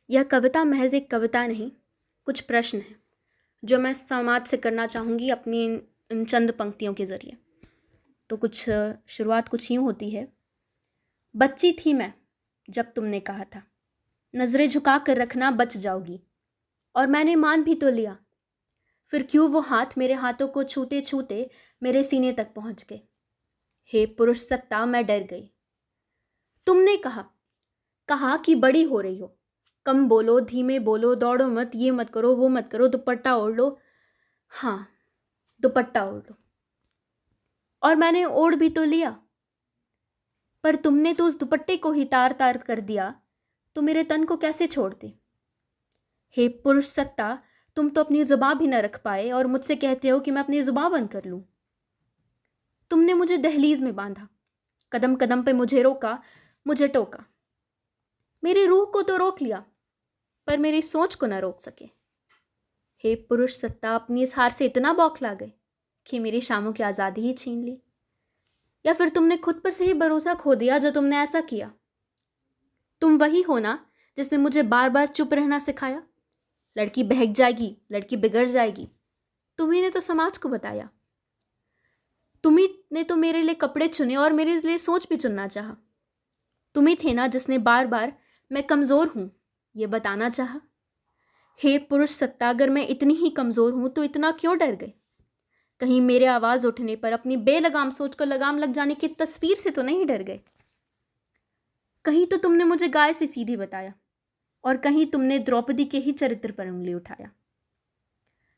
यह कविता महज एक कविता नहीं, कुछ प्रश्न हैं जो मैं समाज से करना चाहूँगी अपनी इन चंद पंक्तियों के ज़रिए। तो शुरुआत कुछ यूँ होती है। बच्ची थी मैं जब तुमने कहा था, नज़रें झुका कर रखना बच जाओगी, और मैंने मान भी तो लिया। फिर क्यों वो हाथ मेरे हाथों को छूते छूते मेरे सीने तक पहुँच गए। हे पुरुष सत्ता, मैं डर गई। तुमने कहा कि बड़ी हो रही हो, कम बोलो, धीमे बोलो, दौड़ो मत, ये मत करो, वो मत करो, दुपट्टा ओढ़ लो। हाँ, दुपट्टा ओढ़ लो, और मैंने ओढ़ भी तो लिया। पर तुमने तो उस दुपट्टे को ही तार तार कर दिया, तो मेरे तन को कैसे छोड़ते। हे पुरुष सत्ता, तुम तो अपनी जुबान भी न रख पाए और मुझसे कहते हो कि मैं अपनी जुबान बंद कर लूं। तुमने मुझे दहलीज में बांधा, कदम कदम पे मुझे रोका, मुझे टोका। मेरी रूह को तो रोक लिया, पर मेरी सोच को न रोक सके। हे पुरुष सत्ता, अपनी इस हार से इतना बौखला गए कि मेरी शामों की आज़ादी ही छीन ली। या फिर तुमने खुद पर से ही भरोसा खो दिया जो तुमने ऐसा किया। तुम वही हो ना जिसने मुझे बार बार चुप रहना सिखाया। लड़की बहक जाएगी, लड़की बिगड़ जाएगी, तुम्ही ने तो समाज को बताया। तुम्ही ने तो मेरे लिए कपड़े चुने और मेरे लिए सोच भी चुनना चाहा। तुम्ही थे ना जिसने बार बार मैं कमज़ोर हूं ये बताना चाहा। हे पुरुष सत्ता, अगर मैं इतनी ही कमज़ोर हूं तो इतना क्यों डर गए। कहीं मेरे आवाज़ उठने पर अपनी बेलगाम सोच को लगाम लग जाने की तस्वीर से तो नहीं डर गए। कहीं तो तुमने मुझे गाय से सीधी बताया, और कहीं तुमने द्रौपदी के ही चरित्र पर उंगली उठाया।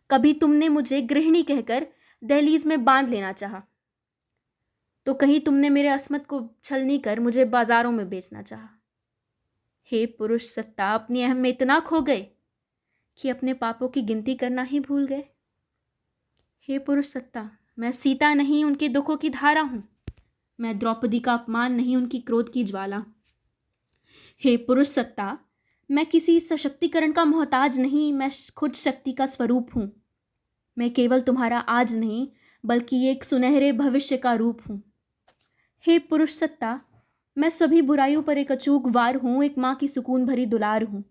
कभी तुमने मुझे गृहिणी कहकर दहलीज में बांध लेना चाहा, तो कहीं तुमने मेरे अस्मत को छलनी कर मुझे बाजारों में बेचना चाहा। हे पुरुष सत्ता, अपनी अहम में इतना खो गए कि अपने पापों की गिनती करना ही भूल गए। हे पुरुष सत्ता, मैं सीता नहीं उनके दुखों की धारा हूं। मैं द्रौपदी का अपमान नहीं, उनकी क्रोध की ज्वाला। हे पुरुष सत्ता, मैं किसी सशक्तिकरण का मोहताज नहीं, मैं खुद शक्ति का स्वरूप हूं। मैं केवल तुम्हारा आज नहीं बल्कि एक सुनहरे भविष्य का रूप हूं। हे पुरुष सत्ता, मैं सभी बुराइयों पर एक अचूक वार हूं, एक माँ की सुकून भरी दुलार हूं।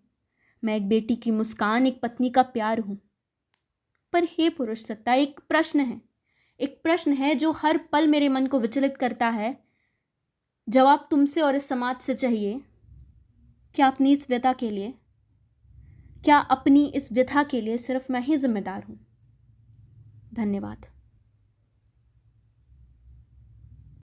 मैं एक बेटी की मुस्कान, एक पत्नी का प्यार हूं। पर हे पुरुष सत्ता, एक प्रश्न है जो हर पल मेरे मन को विचलित करता है। जवाब तुमसे और इस समाज से चाहिए। क्या अपनी इस व्यथा के लिए सिर्फ मैं ही जिम्मेदार हूं। धन्यवाद।